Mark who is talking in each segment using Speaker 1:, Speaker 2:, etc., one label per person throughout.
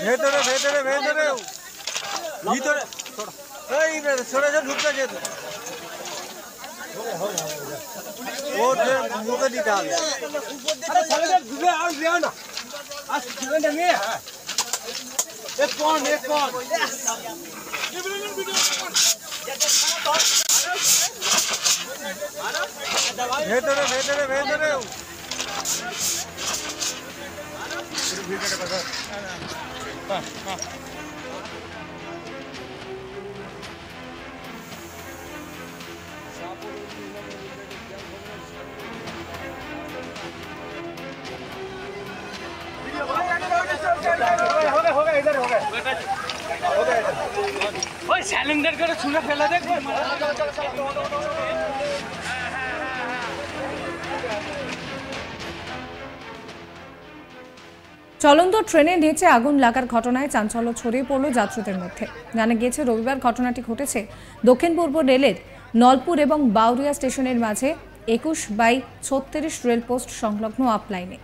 Speaker 1: ভেতরে ভেতরে ভেতরে ভিতরে এই সরে যা ঢুকতে যেত ও মুখে দিতে হবে
Speaker 2: আরে ছেলেদের ঢুকে আর যেও না আজ ছেলেটা নিয়ে এক কোন
Speaker 1: ভেতরে ভেতরে ভেতরে
Speaker 2: सिलेंडर করে ছুঁড়ে ফেলে দেখ
Speaker 3: চলন্ত ট্রেনের নিচে আগুন লাগার ঘটনায় চাঞ্চল্য ছড়িয়ে পড়ল যাত্রীদের মধ্যে। জানা গিয়েছে রবিবার ঘটনাটি ঘটেছে দক্ষিণ পূর্ব রেলের নলপুর এবং বাউরিয়া স্টেশনের মাঝে 21/36 রেলপোস্ট সংলগ্ন আপ লাইনে।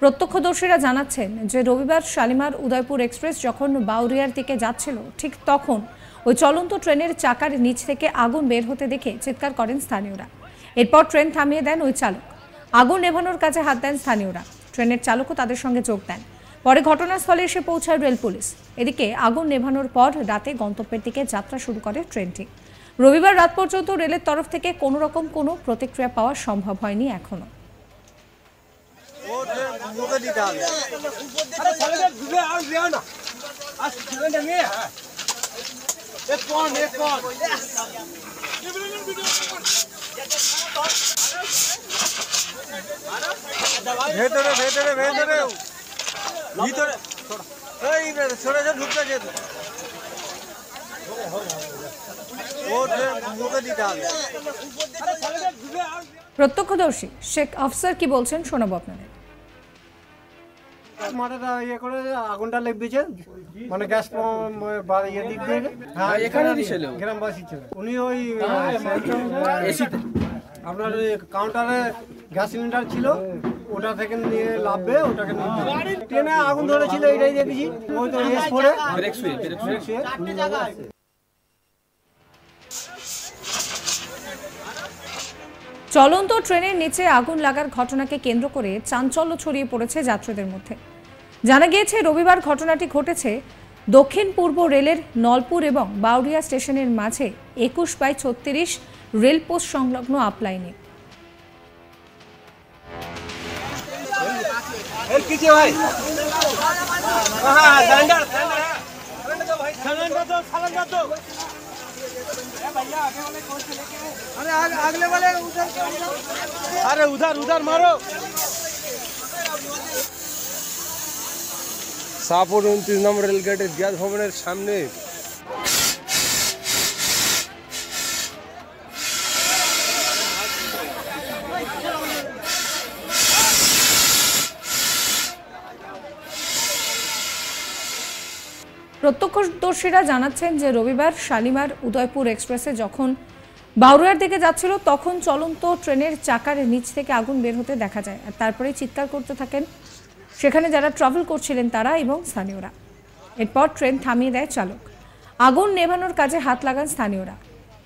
Speaker 3: প্রত্যক্ষদর্শীরা জানাচ্ছেন যে রবিবার শালিমার উদয়পুর এক্সপ্রেস যখন বাউরিয়ার দিকে যাচ্ছিল ঠিক তখন ওই চলন্ত ট্রেনের চাকার নিচ থেকে আগুন বের হতে দেখে চিৎকার করেন স্থানীয়রা। এরপর ট্রেন থামিয়ে দেন ওই চালক। আগুন নেভানোর কাজে হাত দেন স্থানীয়রা। ট্রেনের চালকও তাদের সঙ্গে যোগ দেন। পরে ঘটনাস্থলে এসে পৌঁছায় রেল পুলিশ। এদিকে আগুন নেভানোর পর রাতে গন্তব্যের দিকে যাত্রা শুরু করে ট্রেনটি। রবিবার রাত পর্যন্ত রেলের তরফ থেকে কোনো রকম কোনো প্রতিক্রিয়া পাওয়া সম্ভব হয়নি এখনো।
Speaker 1: মুখে দিতে হবে
Speaker 2: আরে ছেলেদের ঢুকে আর যেও না আজ ছেলেটা নিয়ে এক কোন
Speaker 1: ভেতরে ভেতরে ভেতরে ভিতরে এই সরে যা ঢুকতে যেত ও মুখে দিতে হবে
Speaker 2: আরে ছেলেদের ঢুকে আর
Speaker 3: প্রত্যক্ষদর্শী শেখ আফসার কি বলছেন শোনাবো আপনাদের।
Speaker 4: মাথাটা ইয়ে করে আগুনটা লেগেছে মানে গ্যাস ইয়ে দিক দিয়ে হ্যাঁ এখানে ছিল গ্রামবাসী ছিল উনি ওই আপনার কাউন্টারে গ্যাস সিলিন্ডার ছিল ওটা থেকে নিয়ে লাভবে ওটাকে ট্রেনে আগুন ধরেছিল এটাই দেখেছি ওই তো রেস পড়ে ব্রেক শুয়ে
Speaker 3: চলন্ত ট্রেনের নিচে আগুন লাগার ঘটনাকে কেন্দ্র করে চাঞ্চল্য ছড়িয়ে পড়েছে যাত্রীদের মধ্যে। জানা গিয়েছে রবিবার ঘটনাটি ঘটেছে দক্ষিণ পূর্ব রেলের নলপুর এবং বাউরিয়া স্টেশনের মাঝে 21/36 রেলপোস্ট সংলগ্ন আপ লাইনে।
Speaker 2: ভাই अरे उधर मारो
Speaker 1: শাহপুর 29 নম্বর রেলগেটের গ্যাস ভবনের সামনে
Speaker 3: প্রত্যক্ষদর্শীরা জানাচ্ছেন যে রবিবার শালিমার উদয়পুর এক্সপ্রেসে যখন বাউরিয়ার দিকে যাচ্ছিল তখন চলন্ত ট্রেনের চাকার নিচ থেকে আগুন বের হতে দেখা যায়। আর তারপরে চিৎকার করতে থাকেন সেখানে যারা ট্রাভেল করছিলেন তারা এবং স্থানীয়রা। এরপর ট্রেন থামিয়ে দেয় চালক। আগুন নেভানোর কাজে হাত লাগান স্থানীয়রা।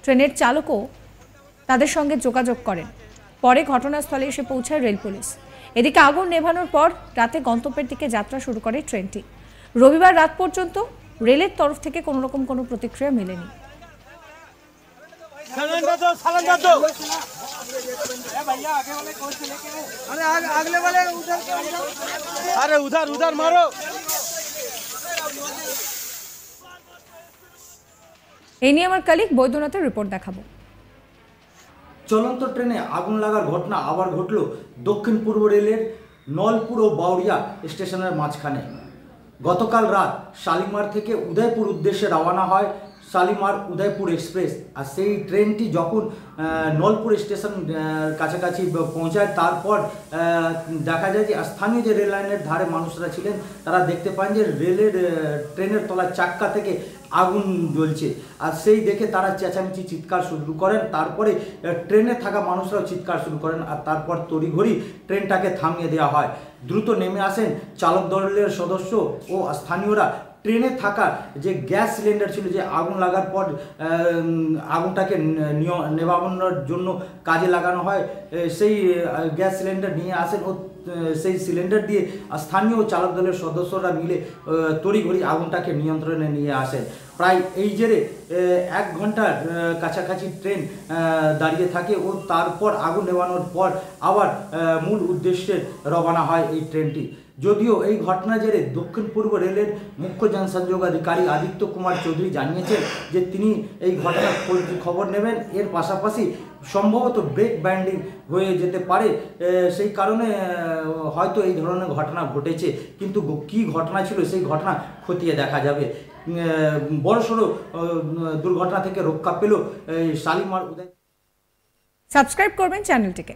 Speaker 3: ট্রেনের চালকও তাদের সঙ্গে যোগাযোগ করেন। পরে ঘটনাস্থলে এসে পৌঁছায় রেল পুলিশ। এদিকে আগুন নেভানোর পর রাতে গন্তব্যের দিকে যাত্রা শুরু করে ট্রেনটি। রবিবার রাত পর্যন্ত রেলের তরফ থেকে কোনো রকম কোনো প্রতিক্রিয়া মেলেনি।
Speaker 2: अरे उधर मारो
Speaker 3: এই নিয়ে আমার কলিগ বৈদ্যনাথের রিপোর্ট দেখাবো।
Speaker 5: চলন্ত ট্রেনে আগুন লাগার ঘটনা আবার ঘটল দক্ষিণ পূর্ব রেলের নলপুর ও বাউরিয়া স্টেশনের মাঝখানে। গতকাল রাত শালিমার থেকে উদয়পুর উদ্দেশ্যে রওনা হয় শালিমার উদয়পুর এক্সপ্রেস। আর সেই ট্রেনটি যখন নলপুর স্টেশন কাছাকাছি পৌঁছায়, তারপর দেখা যায় যে স্থানীয় যে রেল লাইনের ধারে মানুষরা ছিলেন তারা দেখতে পান যে ট্রেনের তলার চাক্কা থেকে আগুন জ্বলছে। আর সেই দেখে তারা চেঁচামেচি চিৎকার শুরু করেন। তারপরে ট্রেনে থাকা মানুষরাও চিৎকার শুরু করেন। আর তারপর তড়িঘড়ি ট্রেনটাকে থামিয়ে দেওয়া হয়। দ্রুত নেমে আসেন চালক দলের সদস্য ও স্থানীয়রা। ট্রেনে থাকা যে গ্যাস সিলিন্ডার ছিল, যে আগুন লাগার পর আগুনটাকে নেভানোর জন্য কাজে লাগানো হয়, সেই গ্যাস সিলিন্ডার নিয়ে আসেন ও সেই সিলিন্ডার দিয়ে স্থানীয় চালক দলের সদস্যরা মিলে তড়িঘড়ি আগুনটাকে নিয়ন্ত্রণে নিয়ে আসেন। প্রায় এই জেরে 1 ঘন্টার কাছাকাছি ট্রেন দাঁড়িয়ে থাকে ও তারপর আগুন নেভানোর পর আবার মূল উদ্দেশ্যে রওনা হয় এই ট্রেনটি। যদিও এই ঘটনা জেরে দক্ষিণ পূর্ব রেলের মুখ্য জনসংযোগ আধিকারিক আদিত্য কুমার চৌধুরী জানিয়েছেন যে তিনি এই ঘটনার খবর নেবেন। এর পাশাপাশি সম্ভবত ব্রেক ব্যান্ডিং হয়ে যেতে পারে, সেই কারণে হয়তো এই ধরনের ঘটনা ঘটেছে। কিন্তু কী ঘটনা ছিল সেই ঘটনা খতিয়ে দেখা যাবে। বড়সড় দুর্ঘটনা থেকে রক্ষা পেল শালিমার উদয়।
Speaker 3: সাবস্ক্রাইব করবেন চ্যানেলটিকে।